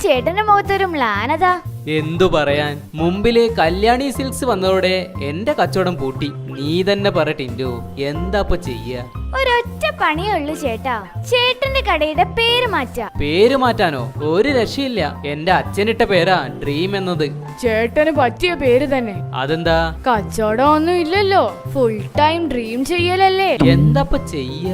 ചേട്ടന്റെ മുഖത്തൊരു മ്ലാനതാ. എന്തു പറയാൻ, മുമ്പില് കല്യാണി സിൽക്സ് വന്നതോടെ എന്റെ കച്ചവടം പൂട്ടി. നീ തന്നെ പറ ടിൻഡു, എന്താപ്പ ചെയ്യ? ഒരൊറ്റ പണിയേ ഉള്ളു ചേട്ടാ, ചേട്ടന്റെ കടയുടെ പേര് മാറ്റാ. പേര് മാറ്റാനോ? ഒരു രക്ഷയില്ല. എന്റെ അച്ഛനിട്ട പേരാ ഡ്രീം എന്നത്. ചേട്ടന് പറ്റിയ പേര് തന്നെ. അതെന്താ? കച്ചവടം ഒന്നും ഇല്ലല്ലോ, ഫുൾ ടൈം ഡ്രീം ചെയ്യലല്ലേ. എന്താപ്പ ചെയ്യ?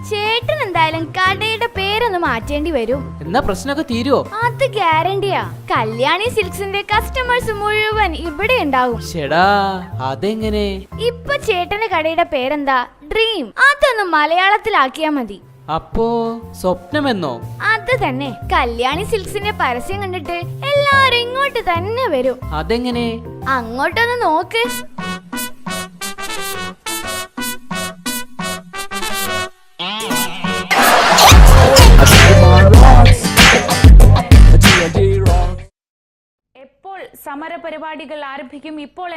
ചേട്ടൻ എന്തായാലും കടയുടെ പേരൊന്ന് മാറ്റേണ്ടി വരും. എന്നാ പ്രശ്നമൊക്കെ തീരുവോ? അത് ഗ്യാരണ്ടിയാ. കല്യാണി സിൽക്സിന്റെ കസ്റ്റമേഴ്സ് മുഴുവൻ ഇവിടെ ഉണ്ടാവും. ചേടാ, അതെങ്ങനെ? ഇപ്പൊ ചേട്ടന്റെ കടയുടെ പേരെന്താ? ഡ്രീം. അതൊന്ന് മലയാളത്തിലാക്കിയാ മതി. അപ്പോ സ്വപ്നമെന്നോ? അത് തന്നെ. കല്യാണി സിൽക്സിന്റെ പരസ്യം കണ്ടിട്ട് എല്ലാരും ഇങ്ങോട്ട് തന്നെ വരും. അതെങ്ങനെ? അങ്ങോട്ടൊന്ന് നോക്ക്. എപ്പോൾ സമരപരിപാടികൾ ആരംഭിക്കും? ഇപ്പോൾ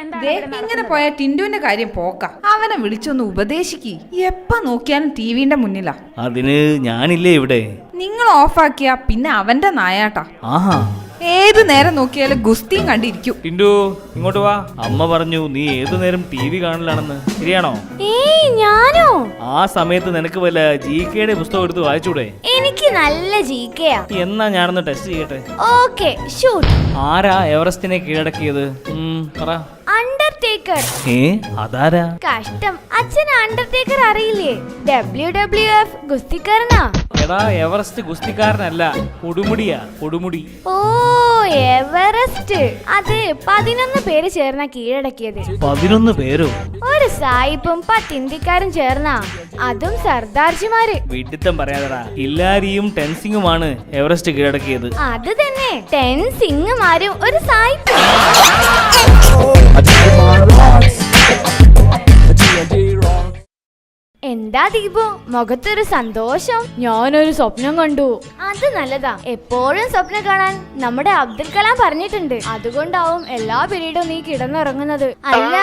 ഇങ്ങനെ പോയ ടിൻഡുവിന്റെ കാര്യം പോക്ക. അവനെ വിളിച്ചൊന്ന് ഉപദേശിക്ക്. എപ്പ നോക്കിയാലും ടിവിന്റെ മുന്നിലാ. അതിന് ഞാനില്ലേ ഇവിടെ. നിങ്ങൾ ഓഫാക്കിയാ പിന്നെ അവന്റെ നായാട്ടാ. ആഹാ, ഏത് നേരം നോക്കിയാലും ഗുസ്തിയും കണ്ടിരിക്കും. ടിൻഡു ഇങ്ങോട്ട് വാ. അമ്മ പറഞ്ഞു നീ ഏതു നേരം TV കാണലാണെന്ന്. ശരിയാണോ? ഏയ്, ഞാനോ? ആ സമയത്ത് നിനക്ക് വല്ല GK പുസ്തകം എടുത്ത് വായിച്ചൂടെ? എനിക്ക് നല്ല GK-യാ. എന്നാ ഞാനൊന്ന് ടെസ്റ്റ് ചെയ്യട്ടെ. Okay, shoot. ആരാ എവറസ്റ്റിനെ കീഴടക്കിയത്? പറ. അണ്ടർടേക്കർ. അതാരാ? കഷ്ടം, അച്ഛന് അണ്ടർടേക്കർ അറിയില്ലേ? WWF ഗുസ്തിക്കാരനാ. എടാ, എവറസ്റ്റ് ഗുസ്തിക്കാരനല്ല, കൊടുമുടിയാ, കൊടുമുടി. ഓ, എവറസ്റ്റ്. അത് 11 പേര് ചേർന്നാ കീഴടക്കിയത്. 11 പേരോ? ഒരു സായിപ്പും 10 ഇന്ത്യക്കാരും ചേർന്നാ, അതും സർദാർജിമാര്. വിഡിത്തം പറയാതടാ. ഹില്ലാരിയും ടെൻസിങ്ങുമാണ് എവറസ്റ്റ് കീഴടക്കിയത്. അത് തന്നെ, 10 സിംഗുമാരും ഒരു സായിപ്പും. എന്താ ദീപു, മുഖത്തൊരു സന്തോഷം? ഞാനൊരു സ്വപ്നം കണ്ടു. അത് നല്ലതാ. എപ്പോഴും സ്വപ്നം കാണാൻ നമ്മുടെ അബ്ദുൽ കലാം പറഞ്ഞിട്ടുണ്ട്. അതുകൊണ്ടാവും എല്ലാ പീരീഡും നീ കിടന്നുറങ്ങുന്നത്. അല്ല,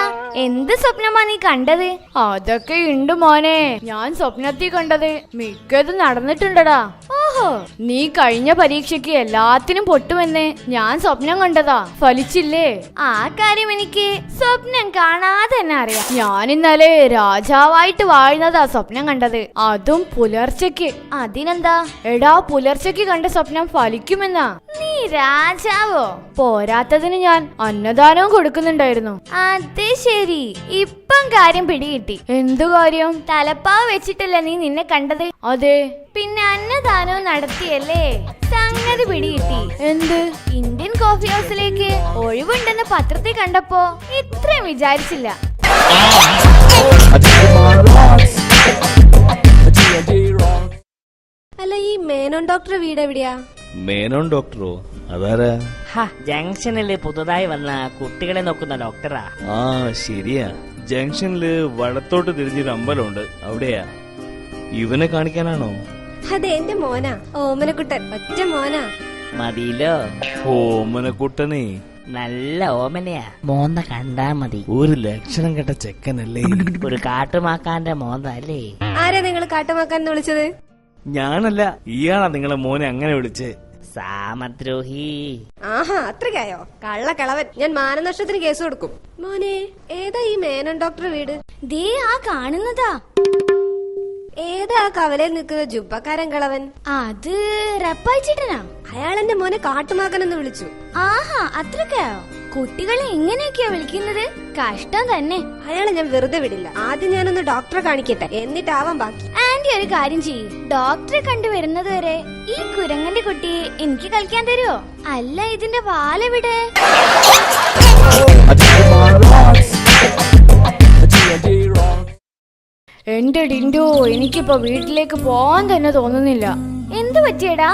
എന്ത് സ്വപ്നമാ നീ കണ്ടത്? അതൊക്കെ ഉണ്ട് മോനെ. ഞാൻ സ്വപ്നത്തിൽ കണ്ടത് മിക്കതും നടന്നിട്ടുണ്ടടാ. ഓഹോ, നീ കഴിഞ്ഞ പരീക്ഷയ്ക്ക് എല്ലാത്തിനും പൊട്ടുമെന്ന് ഞാൻ സ്വപ്നം കണ്ടതാ. ഫലിച്ചില്ലേ? ആ കാര്യം എനിക്ക് സ്വപ്നം കാണാതെ തന്നെ അറിയാം. ഞാൻ ഇന്നലെ രാജാവായിട്ട് വാഴുന്നതാ സ്വപ്നം കണ്ടത്, അതും പുലർച്ചയ്ക്ക്. അതിനെന്താ? എടാ, പുലർച്ചയ്ക്ക് കണ്ട സ്വപ്നം ഫലിക്കുമെന്നാ. നീ രാജാവോ? പോരാത്തതിന് ഞാൻ അന്നദാനവും കൊടുക്കുന്നുണ്ടായിരുന്നു. അത് ശരി, ഇപ്പം കാര്യം പിടികിട്ടി. എന്തു കാര്യം? തലപ്പാവ് വെച്ചിട്ടല്ലേ നീ നിന്നെ കണ്ടത്? അതെ. പിന്നെ അന്നദാനവും നടത്തിയല്ലേ? സംഗതി പിടികിട്ടി. എന്ത്? ഇന്ത്യൻ കോഫി ഹൗസിലേക്ക് ഒഴിവുണ്ടെന്ന് പത്രത്തിൽ കണ്ടപ്പോ ഇത്രയും വിചാരിച്ചില്ല. അല്ല, ഈ മേനോൻ ഡോക്ടർ വീട് എവിടെയാ? മേനോൻ ഡോക്ടറോ? അതാരാ? ജംഗ്ഷനില് പുതുതായി വന്ന കുട്ടികളെ നോക്കുന്ന ഡോക്ടറാ. ആ, ശരിയാ. ജംഗ്ഷനില് വടത്തോട്ട് തിരിഞ്ഞൊരു അമ്പലമുണ്ട്, അവിടെയാ. ഇവനെ കാണിക്കാനാണോ? അതെ, എന്റെ മോനാ, ഓമനക്കുട്ടൻ. ഒറ്റ മോനാ. മതിയിലോ? ഓമനക്കുട്ടനെ നല്ല ഓമനയാ. മോന്ത കണ്ടാ മതി. ഒരു ലക്ഷണം കെട്ട ചെക്കനല്ലേ? ഒരു കാട്ടുമാക്കാന്റെ മോന്ത അല്ലേ? ആരാ നിങ്ങൾ കാട്ടുമാക്കാൻ വിളിച്ചത്? ഞാനല്ല, ഇയാളാ നിങ്ങളെ മോനെ അങ്ങനെ വിളിച്ചേ. സാമദ്രോഹി. ആഹാ, അത്രയ്ക്കായോ? കള്ളക്കളവൻ. ഞാൻ മാനനഷ്ടത്തിന് കേസ് കൊടുക്കും. മോനെ, ഏതാ ഈ മേനോൻ ഡോക്ടർ വീട്? ദേ ആ കാണുന്നതാ. ഏതാ കവലയിൽ നിൽക്കുന്ന ജുബക്കാരൻ കളവൻ? അത് റപ്പായിച്ചിട്ടനാ. അയാൾ എന്റെ മോനെ കാട്ടുമാക്കനെന്ന് വിളിച്ചു. ആഹാ, അത്രക്കായോ? കുട്ടികളെ ഇങ്ങനെയൊക്കെയാ വിളിക്കുന്നത്? കഷ്ടം തന്നെ. അയാളെ ഞാൻ വെറുതെ വിടില്ല. ആദ്യം ഞാനൊന്ന് ഡോക്ടറെ കാണിക്കട്ടെ, എന്നിട്ടാവാൻ ബാക്കി. ആന്റി ഒരു കാര്യം ചെയ്യ്, ഡോക്ടറെ കണ്ടുവരുന്നത് വരെ ഈ കുരങ്ങന്റെ കുട്ടിയെ എനിക്ക് കളിക്കാൻ തരുമോ? അല്ല, ഇതിന്റെ വാലെവിടെ? എന്റെ ഡിൻഡു, എനിക്കിപ്പോ വീട്ടിലേക്ക് പോവാൻ തന്നെ തോന്നുന്നില്ല. എന്തു പറ്റിയടാ?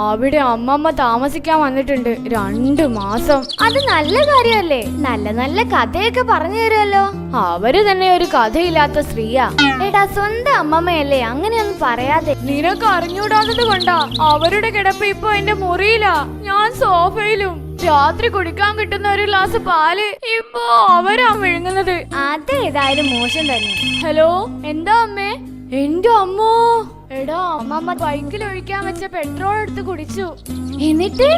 അവിടെ അമ്മമ്മ താമസിക്കാൻ വന്നിട്ടുണ്ട് 2 മാസം. അത് നല്ല കാര്യമല്ലേ? നല്ല നല്ല കഥയൊക്കെ പറഞ്ഞു തരുമല്ലോ. അവര് തന്നെ ഒരു കഥയില്ലാത്ത സ്ത്രീയാ. എടാ, സ്വന്തം അമ്മമ്മയല്ലേ, അങ്ങനെയൊന്നും പറയാതെ. നിനക്ക് അറിഞ്ഞൂടാത്തത് കൊണ്ടാ. അവരുടെ കിടപ്പ് ഇപ്പൊ എന്റെ മുറിയിലാ, ഞാൻ സോഫയിലും. രാത്രി കുടിക്കാൻ കിട്ടുന്ന ഒരു ഗ്ലാസ് പാല് ഇപ്പൊ അവരാ വിഴുങ്ങുന്നത്. അതേതായാലും മോശം തന്നെ. ഹലോ, എന്താ അമ്മേ? എന്റെ അമ്മോ, എടാ അമ്മമ്മ ബൈക്കിൽ ഒഴിക്കാൻ വെച്ച പെട്രോൾ എടുത്ത് കുടിച്ചു. എന്നിട്ട്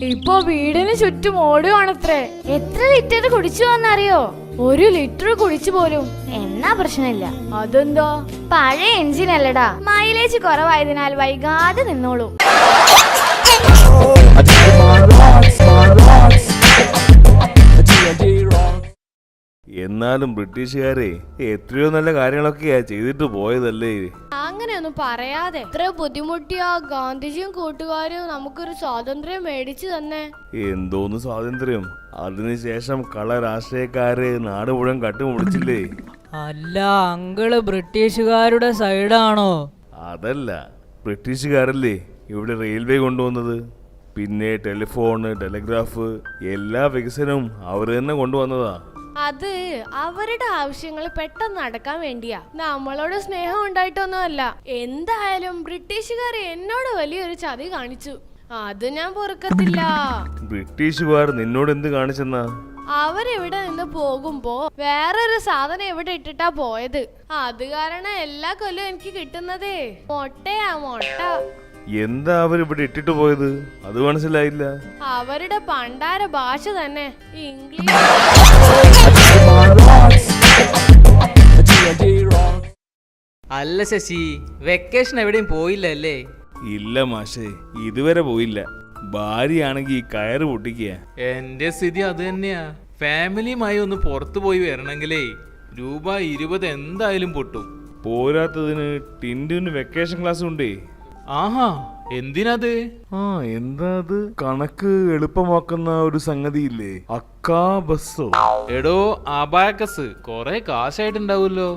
ഇപ്പൊ വീടിന് ചുറ്റും ഓടുകയാണത്രേ. എത്ര ലിറ്റർ കുടിച്ചു വന്നറിയോ? 1 ലിറ്റർ കുടിച്ചു പോലും. എന്നാ പ്രശ്നമില്ല. അതെന്താ? പഴയ എഞ്ചിൻ അല്ലടാ, മൈലേജ് കുറവായതിനാൽ വൈകാതെ നിന്നോളൂ. എന്നാലും ബ്രിട്ടീഷുകാരെ എത്രയോ നല്ല കാര്യങ്ങളൊക്കെയാ ചെയ്തിട്ട് പോയതല്ലേ. അങ്ങനെയൊന്നും പറയാതെ. എത്ര ബുദ്ധിമുട്ടിയാ ഗാന്ധിജിയും കൂട്ടുകാരും നമുക്കൊരു സ്വാതന്ത്ര്യം മേടിച്ചു തന്നെ. എന്തോന്ന് സ്വാതന്ത്ര്യം? അതിനുശേഷം കള രാഷ്ട്രീയക്കാര് നാട് മുഴുവൻ കട്ടുമുടിച്ചില്ലേ. അല്ല അങ്കിള് ബ്രിട്ടീഷുകാരുടെ സൈഡാണോ? അതല്ല, ബ്രിട്ടീഷുകാരല്ലേ ഇവിടെ റെയിൽവേ കൊണ്ടുവന്നത്. പിന്നെ ടെലിഫോണ്, ടെലിഗ്രാഫ്, എല്ലാ വികസനവും അവർ തന്നെ കൊണ്ടുവന്നതാ. അത് അവരുടെ ആവശ്യങ്ങൾ പെട്ടെന്ന് നടക്കാൻ വേണ്ടിയാ. നമ്മളോട് സ്നേഹം ഉണ്ടായിട്ടൊന്നുമല്ല. എന്തായാലും ബ്രിട്ടീഷുകാർ എന്നോട് വലിയൊരു ചതി കാണിച്ചു. അത് ഞാൻ പൊറുക്കത്തില്ല. ബ്രിട്ടീഷുകാർ നിന്നോട് എന്ത് കാണിച്ചെന്നാ? അവരിവിടെ നിന്ന് പോകുമ്പോ വേറൊരു സാധനം ഇവിടെ ഇട്ടിട്ടാ പോയത്. അത് കാരണം എല്ലാ കൊല്ലവും എനിക്ക് കിട്ടുന്നതേ മൊട്ടയാ, മൊട്ട. എന്താ അവരിവിടെ ഇട്ടിട്ട് പോയത്? അത് മനസ്സിലായില്ല. അവരുടെ പണ്ടാര ഭാഷ തന്നെ ഇംഗ്ലീഷ്. അല്ല ശശി, വെക്കേഷൻ എവിടെയും പോയില്ല അല്ലേ? ഇല്ല മാഷേ, ഇതുവരെ പോയില്ല. ഭാര്യയാണെങ്കിൽ കയറ് പൊട്ടിക്കുക. എന്റെ സ്ഥിതി അത് തന്നെയാ. ഫാമിലിയുമായി ഒന്ന് പുറത്തു പോയി വരണമെങ്കിലേ ₹20 എന്തായാലും പൊട്ടും. പോരാത്തതിന് ടിൻഡുവിന് വെക്കേഷൻ ക്ലാസ് ഉണ്ടേ. ആഹാ, എന്തിനത്? എന്താ അത്? കണക്ക് എളുപ്പമാക്കുന്ന ഒരു സംഗതിയില്ലേ, അക്കാ ബസ്സോ? എടോ അബാക്കസ്, കൊറേ കാശായിട്ടുണ്ടാവുമല്ലോ.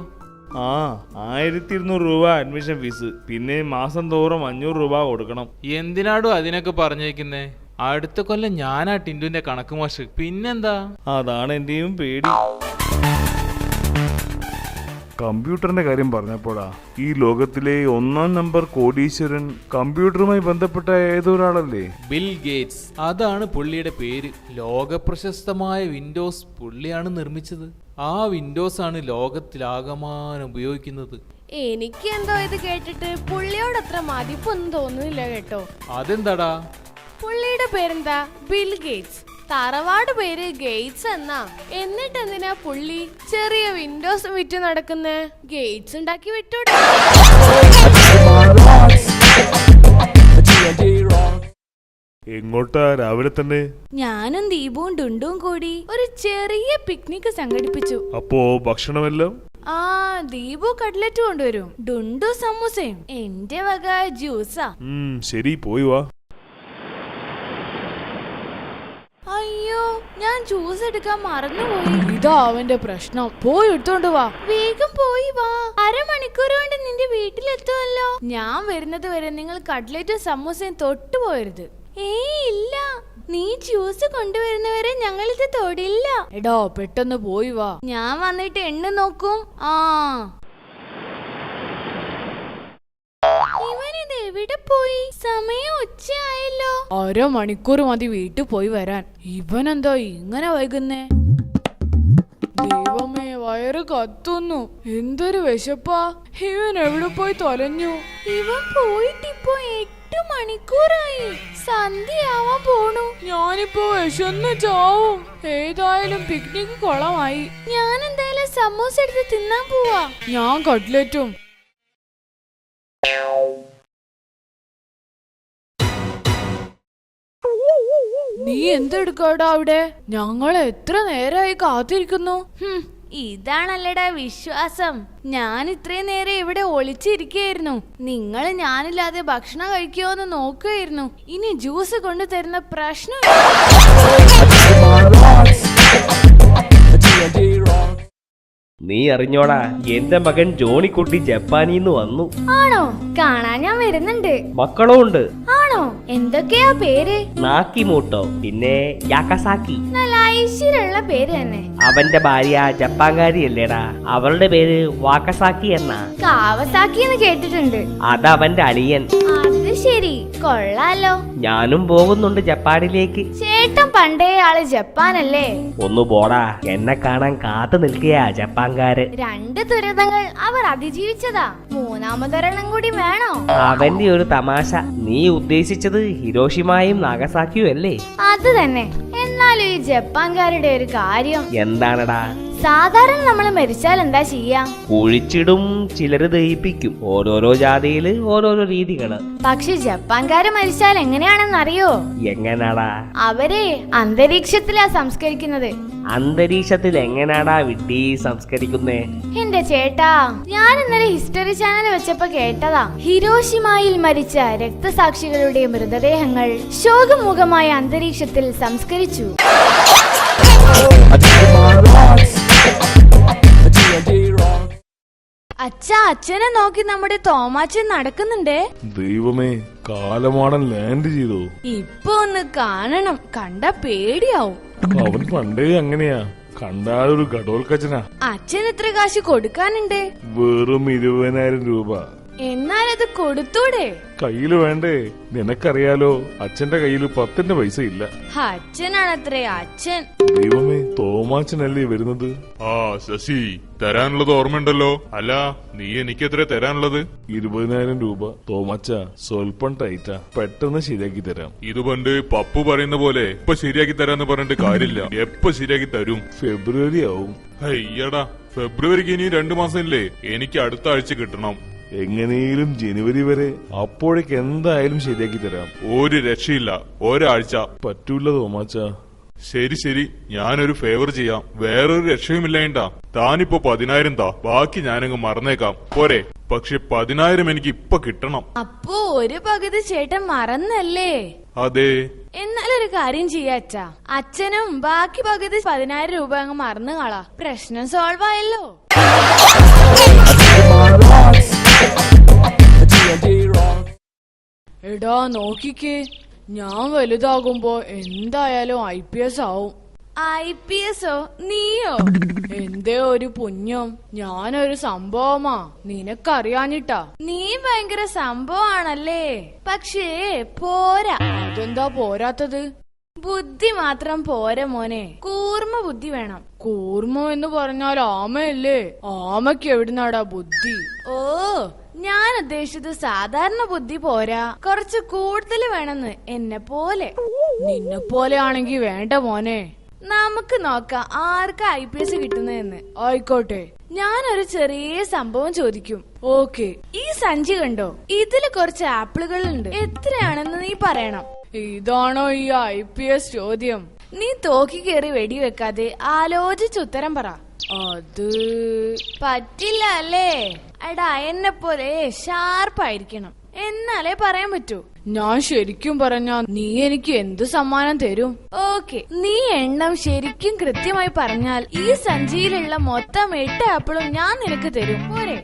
1200 രൂപ അഡ്മിഷൻ ഫീസ്, പിന്നെ മാസം തോറും 500 രൂപ കൊടുക്കണം. എന്തിനാടോ അതിനൊക്കെ പറഞ്ഞേക്കുന്നേ? അടുത്ത കൊല്ലം ഞാനാ ടിൻഡുവിന്റെ കണക്ക് മാഷ്. പിന്നെന്താ? അതാണ് എന്റെയും പേടി. കമ്പ്യൂട്ടറിന്റെ കാര്യം പറഞ്ഞപ്പോഴാ ഈ ലോകത്തിലെ 1-ാം നമ്പർ കോടീശ്വരൻ കമ്പ്യൂട്ടറുമായി ബന്ധപ്പെട്ട ഏതൊരാളല്ലേ? Bill Gates. അതാണ് പുള്ളിയുടെ പേര്. ലോക പ്രശസ്തമായ വിൻഡോസ് പുള്ളിയാണ് നിർമ്മിച്ചത്. ആ വിൻഡോസ് ആണ് ലോകത്തിലാകമാനം ഉപയോഗിക്കുന്നത്. എനിക്ക് എന്തോ ഇത് കേട്ടിട്ട് പുള്ളിയോട് അത്ര മതിപ്പൊന്നും തോന്നുന്നില്ല കേട്ടോ. അതെന്താടാ? പുള്ളിയുടെ പേരെന്താ? Bill Gates. തറവാട് പേര് ഗേറ്റ്സ് എന്നാ. എന്നിട്ട് എന്തിനാ പുള്ളി ചെറിയ വിൻഡോസ് വിറ്റ് നടക്കുന്നേ? ഗേറ്റ്സ് ഉണ്ടാക്കി വിട്ടൂടെ? എങ്ങോട്ടാ രാവിലെ തന്നെ? ഞാനും ദീപവും ഡുണ്ടും കൂടി ഒരു ചെറിയ പിക്നിക് സംഘടിപ്പിച്ചു. അപ്പോ ഭക്ഷണമെല്ലാം? ദീപു കട്ട്ലറ്റ് കൊണ്ടുവരും, ഡുണ്ടു സമൂസയും, എന്റെ വക ജ്യൂസാ. ശരി, പോയി വാ. അയ്യോ, ഞാൻ ജ്യൂസ് എടുക്കാൻ മറന്നുപോയി. ഇതാ അവന്റെ പ്രശ്നം. പോയി എടുത്തോണ്ട് വാ. വേഗം പോയി വാ. അരമണിക്കൂർ കൊണ്ട് നിന്റെ വീട്ടിലെത്തുമല്ലോ. ഞാൻ വരുന്നത് വരെ നിങ്ങൾ കട്ട്ലറ്റും സമൂസയും തൊട്ടുപോയരുത്. ഇല്ല, നീ ജ്യൂസ് കൊണ്ടുവരുന്നവരെ ഞങ്ങളിത് തൊടില്ല. എടോ, പെട്ടെന്ന് പോയി വാ. ഞാൻ വന്നിട്ട് എണ്ണ നോക്കും. ഇവനിത് എവിടെ പോയി? സമയം ഉച്ചയായല്ലോ. അരമണിക്കൂർ മതി വീട്ടിൽ പോയി വരാൻ. ഇവനെന്താ ഇങ്ങനെ വൈകുന്നേ? ദൈവമേ, വയറ് കത്തുന്നു. എന്തൊരു വിശപ്പാ. ഇവൻ എവിടെ പോയി തൊലഞ്ഞു? ഇവൻ പോയിട്ടിപ്പോ 8 മണിക്കൂറായി. സന്ധ്യയാവാൻ പോണു. ഞാനിപ്പോ വിശന്ന് ചാവും. ഏതായാലും പിക്നിക് കൊളമായി. ഞാൻ എന്തായാലും സമൂസ എടുത്ത് തിന്നാൻ പോവാ. ഞാൻ കട്ട്ലറ്റും. നീ എന്തെടുക്കാടാ അവിടെ? ഞങ്ങൾ എത്ര നേരമായി കാത്തിരിക്കുന്നു. ഇതാണല്ലടാ വിശ്വാസം. ഞാൻ ഇത്രയും നേരം ഇവിടെ ഒളിച്ചിരിക്കുകയായിരുന്നു. നിങ്ങൾ ഞാനില്ലാതെ ഭക്ഷണം കഴിക്കുമോന്ന് നോക്കുകയായിരുന്നു. ഇനി ജ്യൂസ് കൊണ്ടു തരുന്ന പ്രശ്നം. നീ അറിഞ്ഞോടാ, എന്റെ മകൻ ജോണിക്കുട്ടി ജപ്പാനിന്ന് വന്നു. ആണോ? കാണാൻ ഞാൻ വരുന്നുണ്ട്. മക്കളും ഉണ്ട്. ആണോ? എന്തൊക്കെയാ പേര്? നാക്കിമൂട്ടോ, പിന്നെ യാക്കസാക്കി. നല്ല ഐശ്വര്യമുള്ള പേര് തന്നെ. അവന്റെ ഭാര്യ ജപ്പാൻകാരിയല്ലേടാ, അവളുടെ പേര് വാക്കസാക്കി എന്നാ. കാവസാക്കി എന്ന് കേട്ടിട്ടുണ്ട്. അതവന്റെ അളിയൻ. അത് ശരി. കൊള്ളാലോ. ഞാനും പോകുന്നുണ്ട് ജപ്പാനിലേക്ക്. ചേട്ടൻ പണ്ടേ ആള് ജപ്പാനല്ലേ? ഒന്ന് പോടാ, എന്നെ കാണാൻ കാത്തു നിൽക്കുകയാ ജപ്പാൻകാര്. 2 ദുരിതങ്ങൾ അവർ അതിജീവിച്ചതാ, മൂന്നാമതൊരെണ്ണം കൂടി വേണോ? അവന്റെ ഒരു തമാശ. നീ ഉദ്ദേശിച്ചത് ഹിരോഷിമയും നാഗസാക്കിയും അല്ലേ? അത് തന്നെ. എന്നാലും ഈ ജപ്പാൻകാരുടെ ഒരു കാര്യം എന്താണടാ? സാധാരണ നമ്മൾ മരിച്ചാൽ എന്താ ചെയ്യാ? കുഴിച്ചിടും, ചിലര് ദഹിപ്പിക്കും. ഓരോരോ ജാതിയില് ഓരോരോ രീതികള്. പക്ഷെ ജപ്പാൻകാര് മരിച്ചാൽ എങ്ങനെയാണെന്നറിയോ? എങ്ങനാടാ? അവരെ അന്തരീക്ഷത്തിലാ സംസ്കരിക്കുന്നത്. അന്തരീക്ഷത്തിൽ എങ്ങനാടാ വിഡ്ഢി സംസ്കരിക്കുന്നേ? എന്റെ ചേട്ടാ, ഞാൻ ഇന്നലെ ഹിസ്റ്ററി ചാനൽ വെച്ചപ്പോ കേട്ടതാ. ഹിരോഷിമയിൽ മരിച്ച രക്തസാക്ഷികളുടെ മൃതദേഹങ്ങൾ ശോകമുഖമായ അന്തരീക്ഷത്തിൽ സംസ്കരിച്ചു. അച്ഛനെ നോക്കി നമ്മുടെ തോമാച്ചൻ നടക്കുന്നുണ്ടേ. ദൈവമേ, കാലമാടൻ ലാൻഡ് ചെയ്തോ? ഇപ്പൊ ഒന്ന് കാണണം, കണ്ട പേടിയാവും. അവൻ പണ്ടേ അങ്ങനെയാ, കണ്ടാലൊരു ഘടോൽക്കച്ചനാ. അച്ഛൻ എത്ര കാശ് കൊടുക്കാനുണ്ട്? വെറും 20,000 രൂപ. എന്നാലത് കൊടുത്തൂടെ? കയ്യില് വേണ്ടേ? നിനക്കറിയാലോ, അച്ഛന്റെ കയ്യില് 10 പൈസ ഇല്ല. അച്ഛനാണത്രേ അച്ഛൻ. ദൈവമേ, തോമാച്ചനല്ലേ വരുന്നത്? ആ ശശി, തരാനുള്ളത് ഓർമ്മയുണ്ടല്ലോ. അല്ല, നീ എനിക്ക് എത്ര തരാനുള്ളത്? 20,000 രൂപ. തോമാച്ച, സ്വൽപ്പം ടൈറ്റാ, പെട്ടെന്ന് ശരിയാക്കി തരാം. ഇത് പണ്ട് പപ്പു പറയുന്ന പോലെ ഇപ്പൊ ശരിയാക്കി തരാന്ന് പറഞ്ഞിട്ട് കാര്യമില്ല. എപ്പൊ ശരിയാക്കി തരും? ഫെബ്രുവരി ആവും. അയ്യടാ, ഫെബ്രുവരിക്ക് ഇനി 2 മാസം ഇല്ലേ? എനിക്ക് അടുത്ത ആഴ്ച കിട്ടണം. എങ്ങനെയും ജനുവരി വരെ. അപ്പോഴേക്ക് എന്തായാലും ശരിയാക്കി തരാം. ഒരു രക്ഷയില്ല, ഒരാഴ്ച പറ്റൂല തോമാച്ച. ശരി ശരി, ഞാനൊരു ഫേവർ ചെയ്യാം. വേറൊരു രക്ഷയുമില്ലേണ്ടാ. താനിപ്പോ 10,000 താ, ബാക്കി ഞാനങ്ങ് മറന്നേക്കാം, പോരെ? പക്ഷെ 10,000 എനിക്ക് ഇപ്പൊ കിട്ടണം. അപ്പോ ഒരു പകുതി ചേട്ടൻ മറന്നല്ലേ? അതെ. എന്നാലൊരു കാര്യം ചെയ്യാച്ചാ, അച്ഛനും ബാക്കി പകുതി 10,000 രൂപ അങ്ങ് മറന്നു കളാ. പ്രശ്നം സോൾവ് ആയല്ലോ. എടാ നോക്കിക്കേ, ഞാൻ വലുതാകുമ്പോ എന്തായാലും IPS ആവും. IPSോ? നീയോ? എന്തേ ഒരു പുണ്യം, ഞാനൊരു സംഭവമാ. നിനക്കറിയാഞ്ഞിട്ടാ. നീ ഭയങ്കര സംഭവമാണല്ലേ. പക്ഷേ പോരാ. അതെന്താ പോരാത്തത്? ബുദ്ധി മാത്രം പോരാ മോനെ, കൂർമ്മ ബുദ്ധി വേണം. കൂർമ്മ എന്ന് പറഞ്ഞാൽ ആമയല്ലേ? ആമയ്ക്ക് എവിടുന്നാടാ ബുദ്ധി? ഓ, ഞാൻ ഉദ്ദേശിച്ചത് സാധാരണ ബുദ്ധി പോരാ, കുറച്ച് കൂടുതൽ വേണമെന്ന്. എന്നെ പോലെ. നിന്നെ പോലെ ആണെങ്കി വേണ്ട മോനെ. നമുക്ക് നോക്കാം ആർക്കാ IPS കിട്ടുന്നതെന്ന്. ആയിക്കോട്ടെ, ഞാനൊരു ചെറിയ സംഭവം ചോദിക്കും. ഓക്കെ, ഈ സഞ്ചി കണ്ടോ? ഇതില് കുറച്ച് ആപ്പിളുകളുണ്ട്. എത്രയാണെന്ന് നീ പറയണം. ഇതാണോ ഈ IPS ചോദ്യം? നീ തോക്കി കയറി വെടിവെക്കാതെ ആലോചിച്ച് ഉത്തരം പറ. അത് പറ്റില്ല അല്ലേ? എടാ, എന്നെ പോലെ ഷാർപ്പായിരിക്കണം, എന്നാലേ പറയാൻ പറ്റൂ. ഞാൻ ശരിക്കും പറഞ്ഞാ നീ എനിക്ക് എന്ത് സമ്മാനം തരും? ഓക്കെ, നീ എണ്ണം ശരിക്കും കൃത്യമായി പറഞ്ഞാൽ ഈ സഞ്ചിയിലുള്ള മൊത്തം 8 ആപ്പിളും ഞാൻ നിനക്ക് തരും, പോരെ?